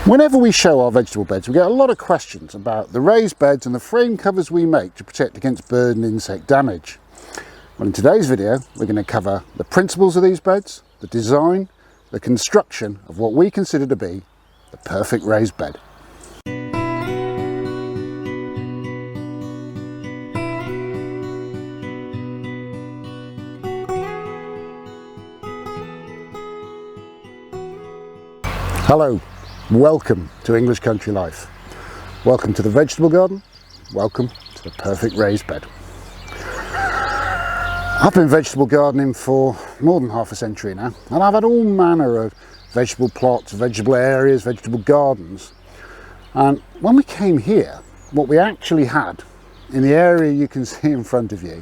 Whenever we show our vegetable beds, we get a lot of questions about the raised beds and the frame covers we make to protect against bird and insect damage. Well, in today's video, we're going to cover the principles of these beds, the design, the construction of what we consider to be the perfect raised bed. Hello, welcome to English country life. Welcome to the vegetable garden, welcome to the perfect raised bed. I've been vegetable gardening for more than half a century now, and I've had all manner of vegetable plots, vegetable areas, vegetable gardens. And when we came here, what we actually had in the area you can see in front of you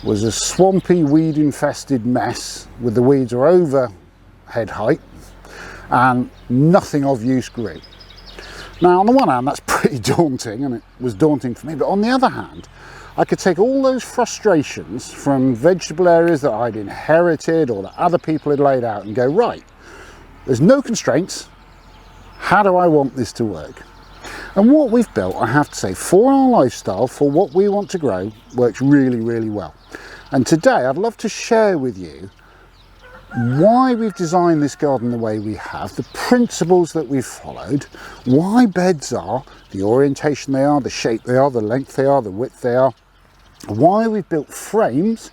was a swampy, weed infested mess with the weeds are over head height and nothing of use grew. Now, on the one hand, that's pretty daunting, and it was daunting for me, but on the other hand, I could take all those frustrations from vegetable areas that I'd inherited or that other people had laid out and go, right, there's no constraints, how do I want this to work? And what we've built, I have to say, for our lifestyle, for what we want to grow, works really, really well. And today I'd love to share with you why we've designed this garden the way we have, the principles that we've followed, why beds are, the orientation they are, the shape they are, the length they are, the width they are, why we've built frames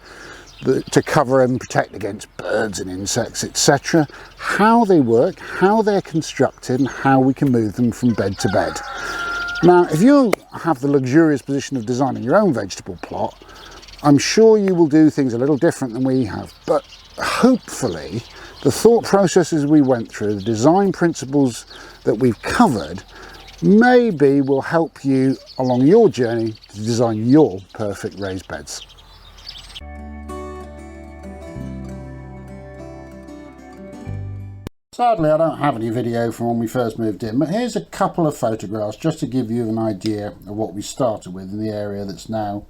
to cover and protect against birds and insects, etc., how they work, how they're constructed, and how we can move them from bed to bed. Now, if you have the luxurious position of designing your own vegetable plot, I'm sure you will do things a little different than we have, but hopefully the thought processes we went through, the design principles that we've covered, maybe will help you along your journey to design your perfect raised beds. Sadly, I don't have any video from when we first moved in, but here's a couple of photographs just to give you an idea of what we started with in the area that's now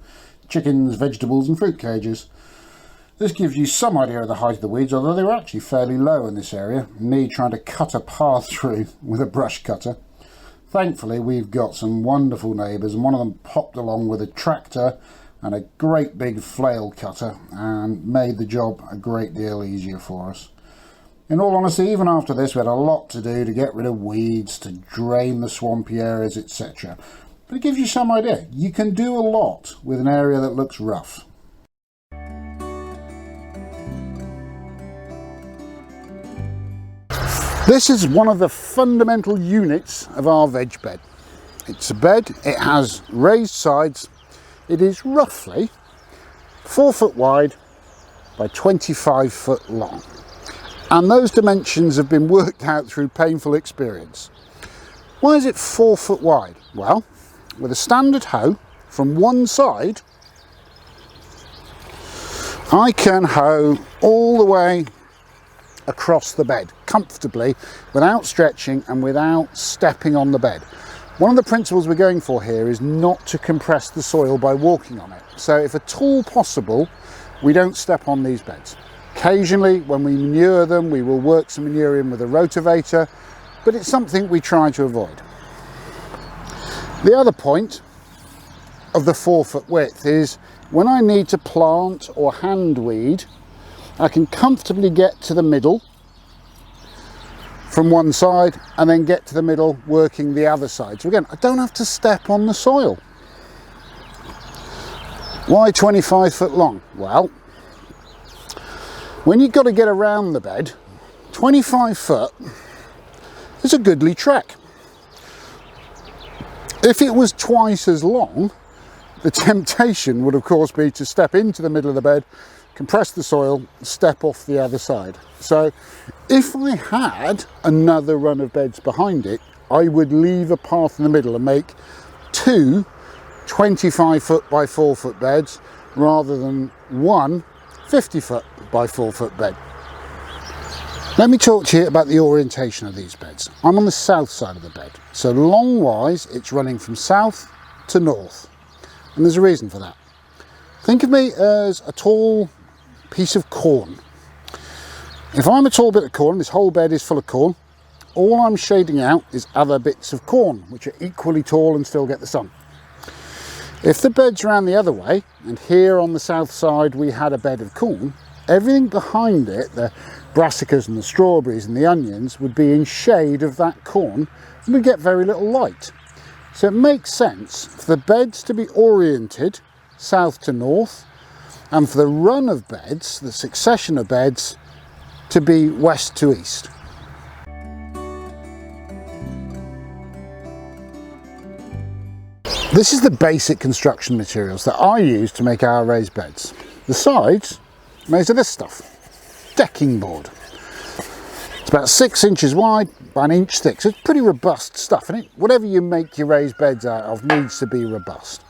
chickens, vegetables and fruit cages. This gives you some idea of the height of the weeds, although they were actually fairly low in this area, me trying to cut a path through with a brush cutter. Thankfully, we've got some wonderful neighbours, and one of them popped along with a tractor and a great big flail cutter and made the job a great deal easier for us. In all honesty, even after this, we had a lot to do to get rid of weeds, to drain the swampy areas, etc. But it gives you some idea. You can do a lot with an area that looks rough. This is one of the fundamental units of our veg bed. It's a bed, it has raised sides, it is roughly 4 foot wide by 25 foot long. And those dimensions have been worked out through painful experience. Why is it 4 foot wide? Well, with a standard hoe from one side, I can hoe all the way across the bed comfortably without stretching and without stepping on the bed. One of the principles we're going for here is not to compress the soil by walking on it. So if at all possible, we don't step on these beds. Occasionally when we manure them, we will work some manure in with a rotavator, but it's something we try to avoid. The other point of the 4 foot width is when I need to plant or hand weed, I can comfortably get to the middle from one side and then get to the middle working the other side. So again, I don't have to step on the soil. Why 25 foot long? Well, when you've got to get around the bed, 25 foot is a goodly trek. If it was twice as long, the temptation would of course be to step into the middle of the bed, compress the soil, step off the other side. So if I had another run of beds behind it, I would leave a path in the middle and make two 25 foot by 4 foot beds rather than one 50 foot by 4 foot bed. Let me talk to you about the orientation of these beds. I'm on the south side of the bed, so long-wise it's running from south to north, and there's a reason for that. Think of me as a tall piece of corn. If I'm a tall bit of corn, this whole bed is full of corn, all I'm shading out is other bits of corn, which are equally tall and still get the sun. If the bed's around the other way, and here on the south side we had a bed of corn, everything behind it, the brassicas and the strawberries and the onions, would be in shade of that corn and we'd get very little light. So it makes sense for the beds to be oriented south to north, and for the run of beds, the succession of beds, to be west to east. This is the basic construction materials that I use to make our raised beds. The sides are made of this stuff, decking board. It's about 6 inches wide by 1 inch thick, so it's pretty robust stuff, and whatever you make your raised beds out of needs to be robust.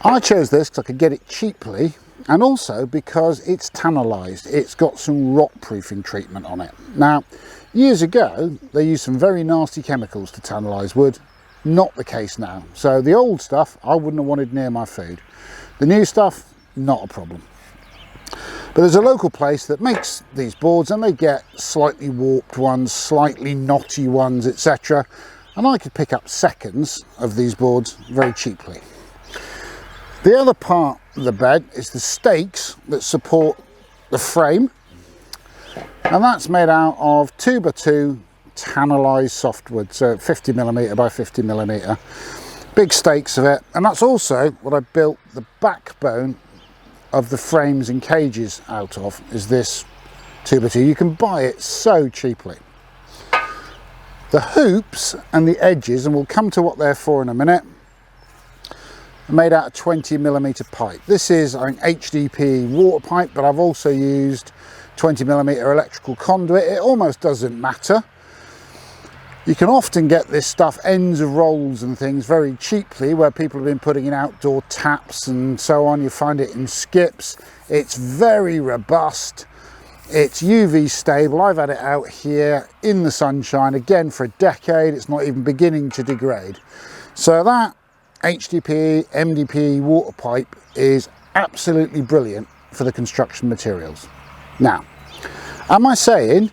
I chose this because I could get it cheaply, and also because it's tannalised. It's got some rot proofing treatment on it. Now, years ago they used some very nasty chemicals to tannalise wood. Not the case now. So the old stuff I wouldn't have wanted near my food. The new stuff, not a problem. But there's a local place that makes these boards, and they get slightly warped ones, slightly knotty ones, etc. And I could pick up seconds of these boards very cheaply. The other part of the bed is the stakes that support the frame, and that's made out of 2x2 tannalised softwood, so 50mm by 50mm, big stakes of it. And that's also what I built the backbone of the frames and cages out of, is this 2x2. You can buy it so cheaply. The hoops and the edges, and we'll come to what they're for in a minute, are made out of 20mm pipe. This is an HDPE water pipe, but I've also used 20mm electrical conduit. It almost doesn't matter. You can often get this stuff, ends of rolls and things, very cheaply, where people have been putting in outdoor taps and so on. You find it in skips. It's very robust. It's UV stable. I've had it out here in the sunshine, again, for a decade. It's not even beginning to degrade. So that HDPE, MDPE water pipe is absolutely brilliant for the construction materials. Now, am I saying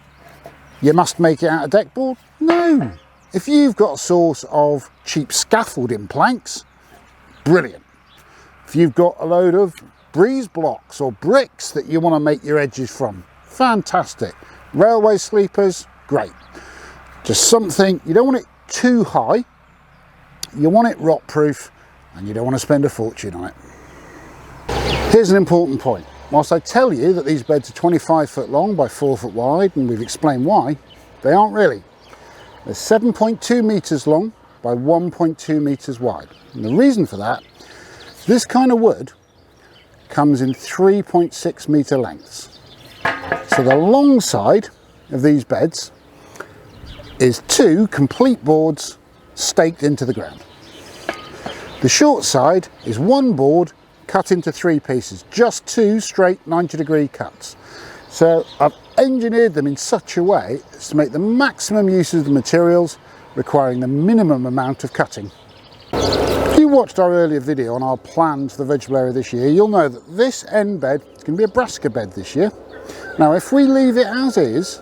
you must make it out of deck board? No. If you've got a source of cheap scaffolding planks, brilliant. If you've got a load of breeze blocks or bricks that you want to make your edges from, fantastic. Railway sleepers, great. Just something, you don't want it too high, you want it rot proof, and you don't want to spend a fortune on it. Here's an important point. Whilst I tell you that these beds are 25 foot long by 4 foot wide, and we've explained why, they aren't really. They're 7.2 metres long by 1.2 metres wide. And the reason for that, this kind of wood comes in 3.6 metre lengths. So the long side of these beds is 2 complete boards staked into the ground. The short side is 1 board cut into 3 pieces, just 2 straight 90-degree cuts. So I've engineered them in such a way as to make the maximum use of the materials, requiring the minimum amount of cutting. If you watched our earlier video on our plans for the vegetable area this year, you'll know that this end bed is going to be a brassica bed this year. Now, if we leave it as is,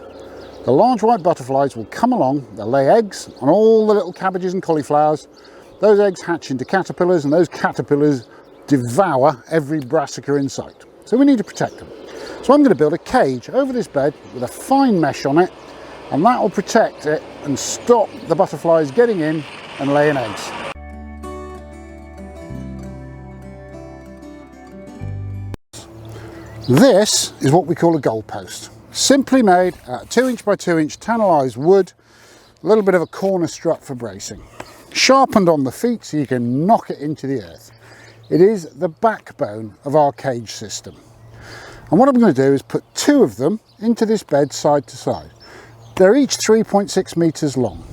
the large white butterflies will come along, they'll lay eggs on all the little cabbages and cauliflowers. Those eggs hatch into caterpillars, and those caterpillars devour every brassica in sight. So we need to protect them. So I'm going to build a cage over this bed with a fine mesh on it, and that will protect it and stop the butterflies getting in and laying eggs. This is what we call a goalpost. Simply made out of 2 inch by 2 inch tannalised wood, a little bit of a corner strut for bracing. Sharpened on the feet so you can knock it into the earth. It is the backbone of our cage system. And what I'm going to do is put 2 of them into this bed side to side. They're each 3.6 metres long.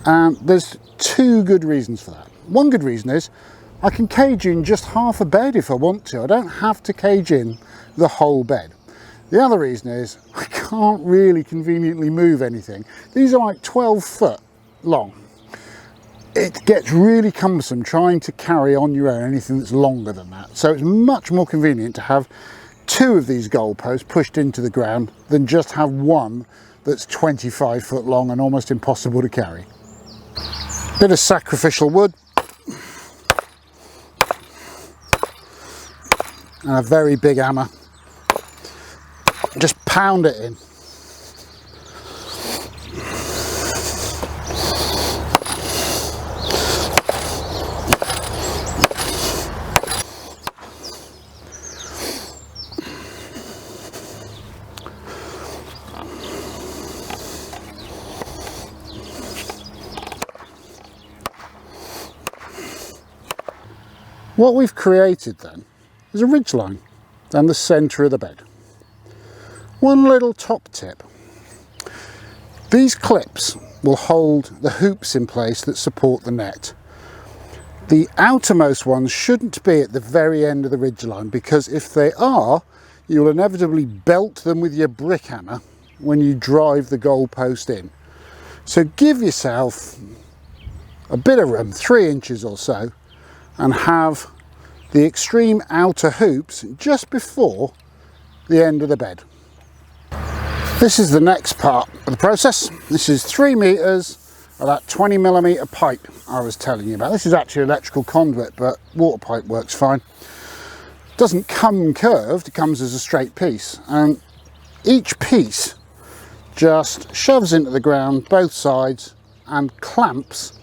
And there's 2 good reasons for that. One good reason is I can cage in just half a bed if I want to. I don't have to cage in the whole bed. The other reason is I can't really conveniently move anything. These are like 12 foot long. It gets really cumbersome trying to carry on your own anything that's longer than that. So it's much more convenient to have 2 of these goalposts pushed into the ground than just have one that's 25 foot long and almost impossible to carry. Bit of sacrificial wood and a very big hammer. Just pound it in. What we've created then is a ridgeline down the centre of the bed. One little top tip. These clips will hold the hoops in place that support the net. The outermost ones shouldn't be at the very end of the ridgeline, because if they are, you'll inevitably belt them with your brick hammer when you drive the goalpost in. So give yourself a bit of room, 3 inches or so, and have the extreme outer hoops just before the end of the bed. This is the next part of the process. This is 3 meters of that 20mm pipe I was telling you about. This is actually electrical conduit, but water pipe works fine. Doesn't come curved, it comes as a straight piece, and each piece just shoves into the ground both sides and clamps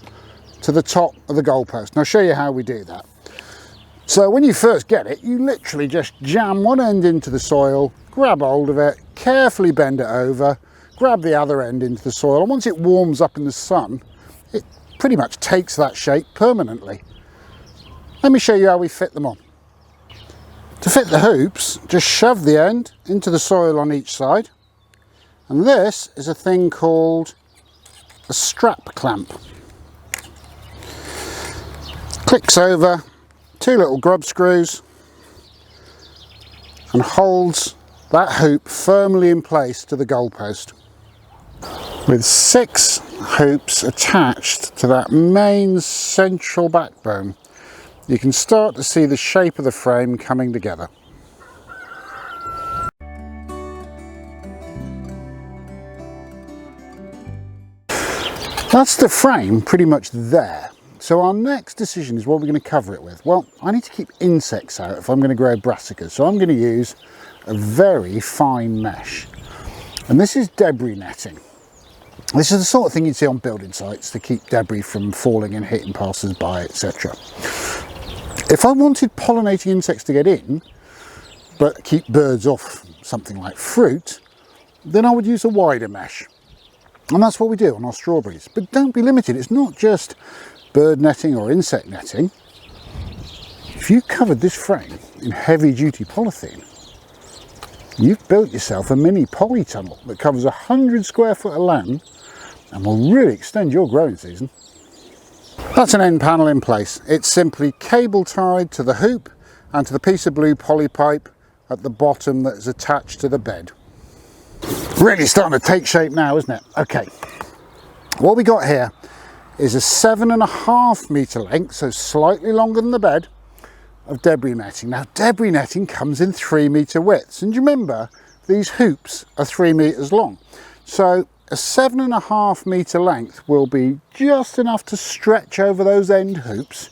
to the top of the goalpost. And I'll show you how we do that. So when you first get it, you literally just jam one end into the soil, grab hold of it, carefully bend it over, grab the other end into the soil, and once it warms up in the sun, it pretty much takes that shape permanently. Let me show you how we fit them on. To fit the hoops, just shove the end into the soil on each side, and this is a thing called a strap clamp. Clicks over 2 little grub screws and holds that hoop firmly in place to the goalpost. With 6 hoops attached to that main central backbone, you can start to see the shape of the frame coming together. That's the frame pretty much there. So our next decision is what we're going to cover it with. Well, I need to keep insects out if I'm going to grow brassicas, so I'm going to use a very fine mesh. And this is debris netting. This is the sort of thing you'd see on building sites to keep debris from falling and hitting passers-by, etc. If I wanted pollinating insects to get in, but keep birds off something like fruit, then I would use a wider mesh. And that's what we do on our strawberries. But don't be limited, it's not just bird netting or insect netting. If you covered this frame in heavy duty polythene, you've built yourself a mini polytunnel that covers 100 square foot of land and will really extend your growing season. That's an end panel in place. It's simply cable tied to the hoop and to the piece of blue poly pipe at the bottom that is attached to the bed. Really starting to take shape now, isn't it? Okay, what we got here is a 7.5 metre length, so slightly longer than the bed, of debris netting. Now debris netting comes in 3 metre widths, and you remember these hoops are 3 metres long, so a 7.5 metre length will be just enough to stretch over those end hoops.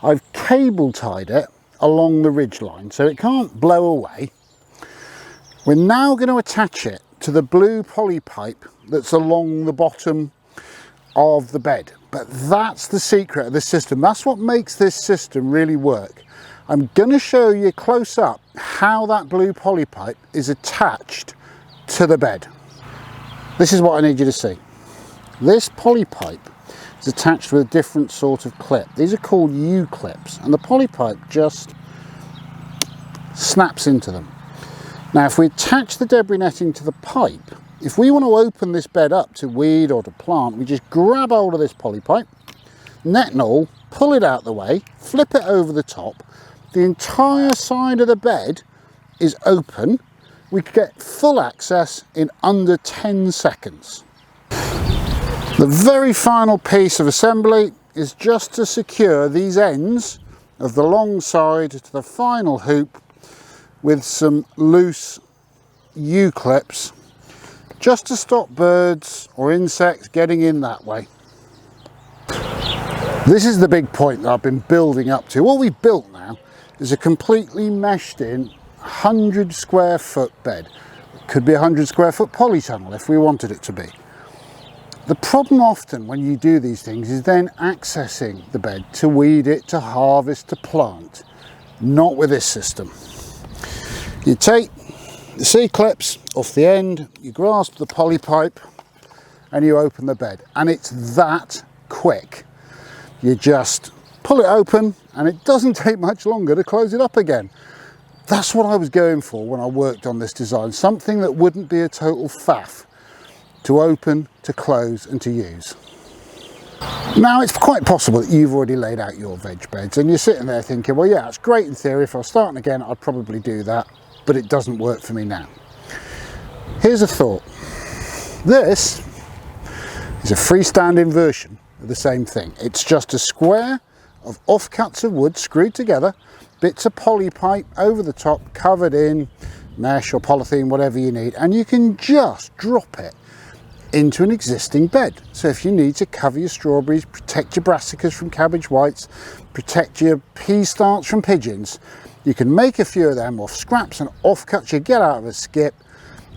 I've cable tied it along the ridge line so it can't blow away. We're now going to attach it to the blue poly pipe that's along the bottom of the bed. But that's the secret of this system. That's what makes this system really work. I'm going to show you close up how that blue poly pipe is attached to the bed. This is what I need you to see. This poly pipe is attached with a different sort of clip. These are called U-clips, and the poly pipe just snaps into them. Now if we attach the debris netting to the pipe, if we want to open this bed up to weed or to plant, we just grab hold of this poly pipe, net and all, pull it out the way, flip it over the top. The entire side of the bed is open. We could get full access in under 10 seconds. The very final piece of assembly is just to secure these ends of the long side to the final hoop with some loose U-clips just to stop birds or insects getting in that way. This is the big point that I've been building up to. What we've built now is a completely meshed in 100 square foot bed. It could be a 100 square foot polytunnel if we wanted it to be. The problem often when you do these things is then accessing the bed to weed it, to harvest, to plant. Not with this system. You take the C-clips off the end, you grasp the poly pipe and you open the bed, and it's that quick. You just pull it open and it doesn't take much longer to close it up again. That's what I was going for when I worked on this design, something that wouldn't be a total faff to open, to close and to use. Now it's quite possible that you've already laid out your veg beds and you're sitting there thinking, well yeah, it's great in theory, if I was starting again I'd probably do that, but it doesn't work for me now. Here's a thought. This is a freestanding version of the same thing. It's just a square of offcuts of wood screwed together, bits of poly pipe over the top, covered in mesh or polythene, whatever you need, and you can just drop it into an existing bed. So if you need to cover your strawberries, protect your brassicas from cabbage whites, protect your pea starts from pigeons, you can make a few of them off scraps and offcuts you get out of a skip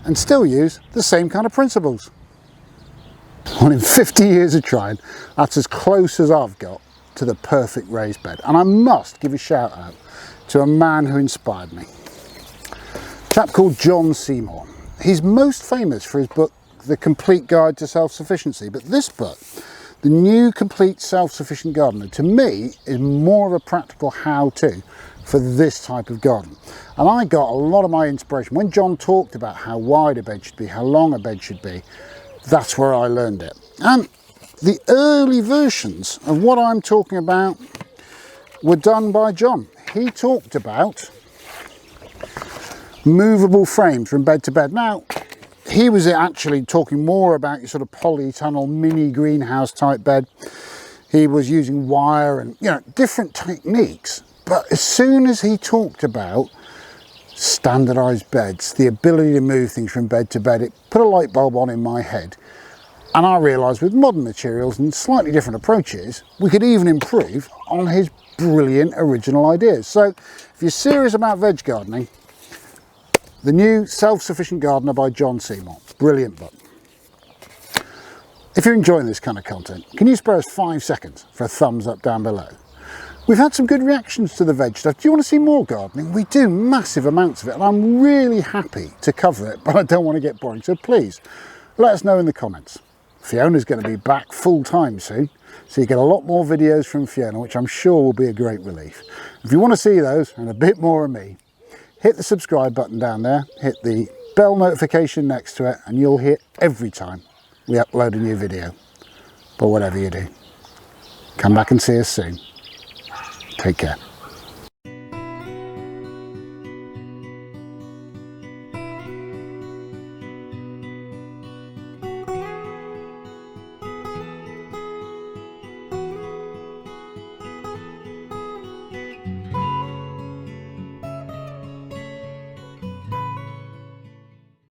and still use the same kind of principles. Well, in 50 years of trying, that's as close as I've got to the perfect raised bed. And I must give a shout out to a man who inspired me. A chap called John Seymour. He's most famous for his book, The Complete Guide to Self-Sufficiency, but this book, The New Complete Self-Sufficient Gardener, to me is more of a practical how-to for this type of garden. And I got a lot of my inspiration when John talked about how wide a bed should be, how long a bed should be. That's where I learned it. And the early versions of what I'm talking about were done by John. He talked about movable frames from bed to bed. Now, he was actually talking more about your sort of polytunnel mini greenhouse type bed. He was using wire and, you know, different techniques. But as soon as he talked about standardized beds, the ability to move things from bed to bed, it put a light bulb on in my head. And I realized with modern materials and slightly different approaches, we could even improve on his brilliant original ideas. So if you're serious about veg gardening, The New Self-Sufficient Gardener by John Seymour. Brilliant book. If you're enjoying this kind of content, can you spare us 5 seconds for a thumbs up down below? We've had some good reactions to the veg stuff. Do you want to see more gardening? We do massive amounts of it and I'm really happy to cover it, but I don't want to get boring. So please let us know in the comments. Fiona's going to be back full time soon, so you get a lot more videos from Fiona, which I'm sure will be a great relief. If you want to see those and a bit more of me, hit the subscribe button down there, hit the bell notification next to it, and you'll hear every time we upload a new video. But whatever you do, come back and see us soon. Take care.